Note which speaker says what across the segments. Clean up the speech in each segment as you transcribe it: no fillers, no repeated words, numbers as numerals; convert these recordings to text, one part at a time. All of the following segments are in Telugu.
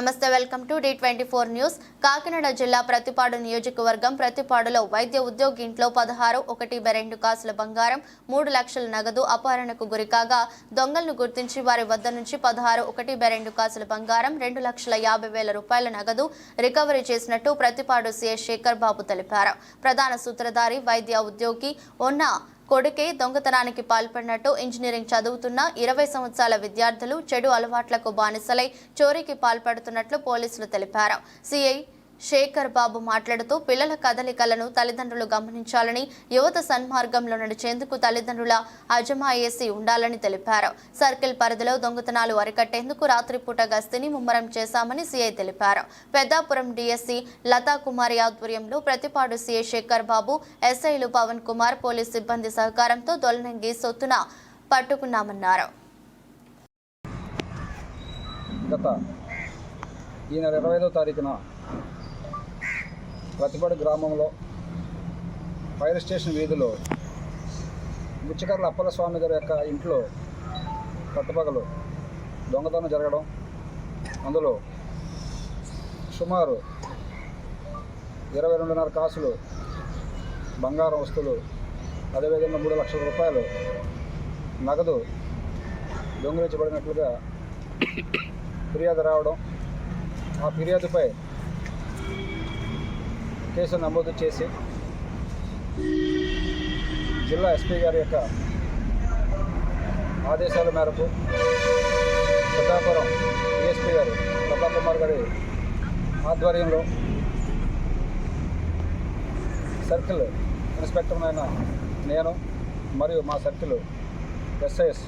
Speaker 1: నమస్తే welcome to D24 news. Kakinada జిల్లా ప్రతిపాడు నియోజకవర్గం ప్రతిపాడులో వైద్య ఉద్యోగి ఇంట్లో 16.1/2 కాసుల బంగారం 3 లక్షల నగదు అపహరణకు గురికాగా దొంగలను గుర్తించి వారి వద్ద నుంచి 16.1/2 కాసుల బంగారం 2,50,000 రూపాయల నగదు రికవరీ చేసినట్టు ప్రతిపాడు సీఐ శేఖర్ బాబు తెలిపారు. ప్రధాన సూత్రధారి వైద్య ఉద్యోగి ఉన్న కొడుకే దొంగతనానికి పాల్పడినట్టు ఇంజనీరింగ్ చదువుతున్న 20 సంవత్సరాల విద్యార్థులు చెడు అలవాట్లకు బానిసలై చోరీకి పాల్పడుతున్నట్లు పోలీసులు తెలిపారు. సిఐ శేఖర్ బాబు మాట్లాడుతూ పిల్లల కదలికలను తల్లిదండ్రులు గమనించాలని, యువత సన్మార్గంలో నడిచేందుకు తల్లిదండ్రుల అజమాయిషీ ఉండాలని తెలిపారు. సర్కిల్ పరిధిలో దొంగతనాలు అరికట్టేందుకు రాత్రిపూట గస్తీని ముమ్మరం చేశామని సిఐ తెలిపారు. పెద్దాపురం డిఎస్సి లతా కుమారి ఆధ్వర్యంలో ప్రతిపాడు సిఐ శేఖర్ బాబు, ఎస్ఐలు పవన్ కుమార్, పోలీస్ సిబ్బంది సహకారంతో దొల్లంగి సొత్తున పట్టుకున్నామన్నారు.
Speaker 2: ఈ నెల 25వ తారీఖున ప్రతిపాడు గ్రామంలో ఫైర్ స్టేషన్ వీధిలో ముచ్చకర్ల అప్పలస్వామి గారి యొక్క ఇంట్లో పట్టుపగలు దొంగతనం జరగడం, అందులో సుమారు 22.5 కాసులు బంగారం వస్తువులు, అదేవిధంగా 3 లక్షల రూపాయలు నగదు దొంగిలించబడినట్లుగా ఫిర్యాదు రావడం, ఆ ఫిర్యాదుపై కేసు నమోదు చేసి జిల్లా ఎస్పీ గారి యొక్క ఆదేశాల మేరకు పెద్దాపురం డిఎస్పీ గారు లతా కుమార్ గారి ఆధ్వర్యంలో సర్కిల్ ఇన్స్పెక్టర్ అయిన నేను మరియు మా circle SIs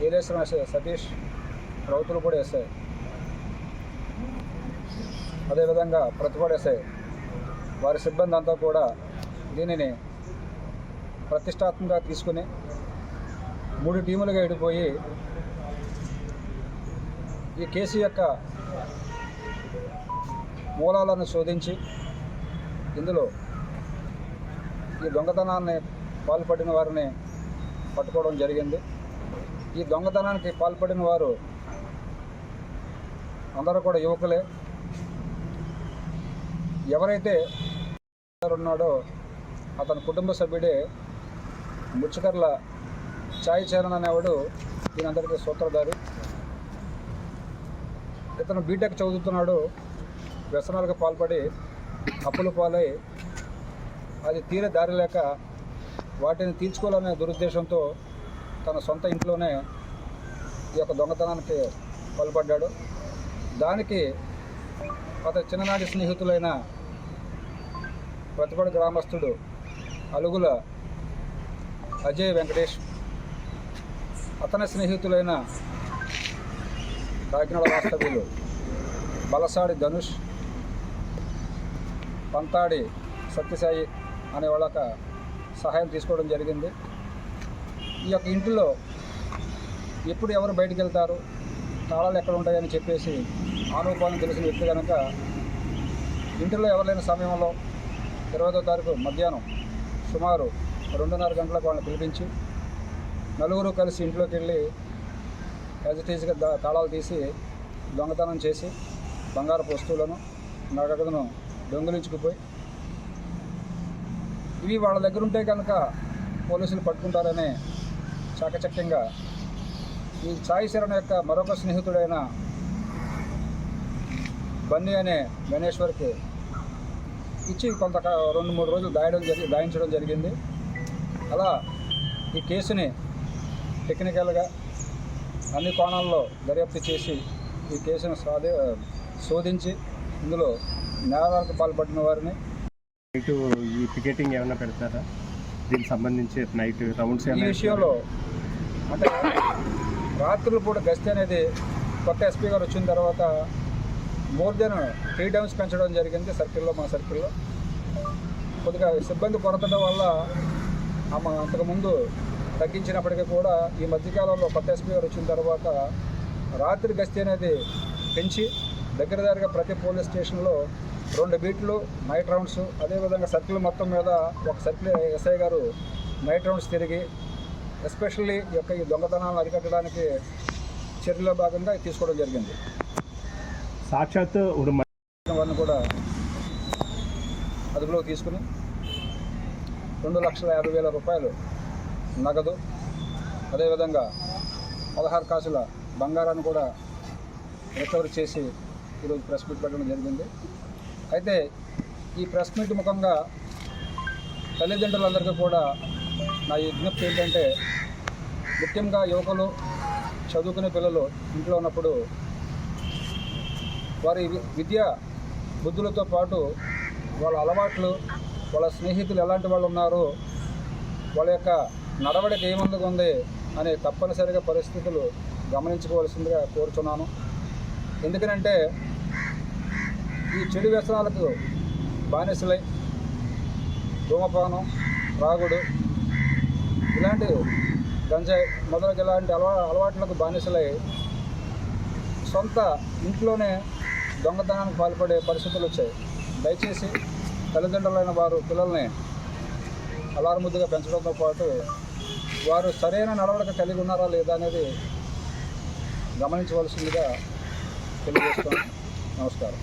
Speaker 2: Yeleswaram SI Satish, Rowthulapudi SI, అదేవిధంగా ప్రతిపాడు ఎస్ఐ వారి సిబ్బంది అంతా కూడా దీనిని ప్రతిష్టాత్మకంగా తీసుకుని 3 టీములుగా విడిపోయి ఈ కేసు యొక్క మూలాలను శోధించి ఇందులో ఈ దొంగతనాన్ని పాల్పడిన వారిని పట్టుకోవడం జరిగింది. ఈ దొంగతనానికి పాల్పడిన వారు అందరూ కూడా యువకులే. ఎవరైతే ఉన్నాడో అతని కుటుంబ సభ్యుడే ముచ్చకర్ల చాయ్ చరణ్ అనేవాడు దీనందరికీ సూత్రధారి. ఇతను బీటెక్ చదువుతున్నాడు. వ్యసనాలకు పాల్పడి అప్పుల పాలై అది తీరే దారి లేక వాటిని తీర్చుకోవాలనే దురుద్దేశంతో తన సొంత ఇంట్లోనే ఈ యొక్క దొంగతనానికి పాల్పడ్డాడు. దానికి అతని చిన్ననాటి స్నేహితులైన ప్రతిపాడు గ్రామస్తుడు అలుగుల అజయ్ వెంకటేష్, అతని స్నేహితులైన కాకినాడ వాస్తవ్యులు బలసాడి ధనుష్, పంతాడి సత్యసాయి అనే వాళ్ళక సహాయం తీసుకోవడం జరిగింది. ఈ యొక్క ఇంటిలో ఎప్పుడు ఎవరు బయటికి వెళ్తారు, తాళాలు ఎక్కడ ఉంటాయని చెప్పేసి ఆనుపాలను తెలిసిన వ్యక్తి కనుక ఇంటిలో ఎవరు లేని సమయంలో 20వ తారీఖు మధ్యాహ్నం సుమారు 2:30 గంటలకు వాళ్ళని పిలిపించి నలుగురు కలిసి ఇంట్లోకి వెళ్ళి యాజిటీస్గా తాళాలు తీసి దొంగతనం చేసి బంగారపు వస్తువులను నగదును దొంగిలించుకుపోయి ఇవి వాళ్ళ దగ్గర ఉంటే కనుక పోలీసులు పట్టుకుంటారనే చాకచక్యంగా ఈ చాయ్ శరణ్ యొక్క మరొక స్నేహితుడైన బన్నీ అనే గణేశ్వర్కి ఇచ్చి కొంత 2-3 రోజులు దాయించడం జరిగింది. అలా ఈ కేసుని టెక్నికల్గా అన్ని కోణాల్లో దర్యాప్తు చేసి ఈ కేసును శోధించి ఇందులో నేరాలకు పాల్పడిన వారిని
Speaker 3: ఈ టికెటింగ్ ఏమైనా పెడతారా? దీనికి సంబంధించి నైట్ రౌండ్స్
Speaker 2: ఈ విషయంలో అంటే రాత్రులు పూట గస్తీ అనేది కొత్త ఎస్పీ గారు వచ్చిన తర్వాత మోర్ దెన్ 3 times పెంచడం జరిగింది సర్కిల్లో. మా సర్కిల్లో కొద్దిగా సిబ్బంది కొరతడం వల్ల అంతకుముందు తగ్గించినప్పటికీ కూడా ఈ మధ్యకాలంలో కొత్త ఎస్పీ గారు వచ్చిన తర్వాత రాత్రి గస్తీ అనేది పెంచి దగ్గరగా ప్రతి పోలీస్ స్టేషన్లో 2 బీట్లు నైట్ రౌండ్స్, అదేవిధంగా సర్కిల్ మొత్తం మీద ఒక సర్కిల్ ఎస్ఐ గారు నైట్ రౌండ్స్ తిరిగి ఎస్పెషల్లీ ఈ దొంగతనాలను అరికట్టడానికి చర్యలో భాగంగా తీసుకోవడం జరిగింది.
Speaker 3: సాక్షాత్
Speaker 2: వారిని కూడా అదుపులోకి తీసుకుని 2,50,000 రూపాయలు నగదు, అదేవిధంగా 16 కాసుల బంగారాన్ని కూడా రికవరీ చేసి ఈరోజు ప్రెస్ మీట్ పెట్టడం జరిగింది. అయితే ఈ ప్రెస్ మీట్ ముఖంగా తల్లిదండ్రులందరికీ కూడా నా విజ్ఞప్తి ఏంటంటే, ముఖ్యంగా యువకులు, చదువుకునే పిల్లలు ఇంట్లో ఉన్నప్పుడు వారి విద్యా బుద్ధులతో పాటు వాళ్ళ అలవాట్లు, వాళ్ళ స్నేహితులు ఎలాంటి వాళ్ళు ఉన్నారు, వాళ్ళ యొక్క నడవడిక ఏమందుకు ఉంది అనే తప్పనిసరిగా పరిస్థితులు గమనించుకోవాల్సిందిగా కోరుచున్నాను. ఎందుకనంటే ఈ చెడు వ్యసనాలకు బానిసలై ధూమపానం, త్రాగుడు, ఇలాంటి గంజాయి మొదలగు ఇలాంటి అలవాట్లకు బానిసలై సొంత ఇంట్లోనే దొంగతనానికి పాల్పడే పరిస్థితులు వచ్చాయి. దయచేసి తల్లిదండ్రులైన వారు పిల్లల్ని అలారముద్దుగా పెంచడంతో పాటు వారు సరైన నడవడిక కలిగి ఉన్నారా లేదా అనేది గమనించవలసిందిగా తెలియజేస్తాను. నమస్కారం.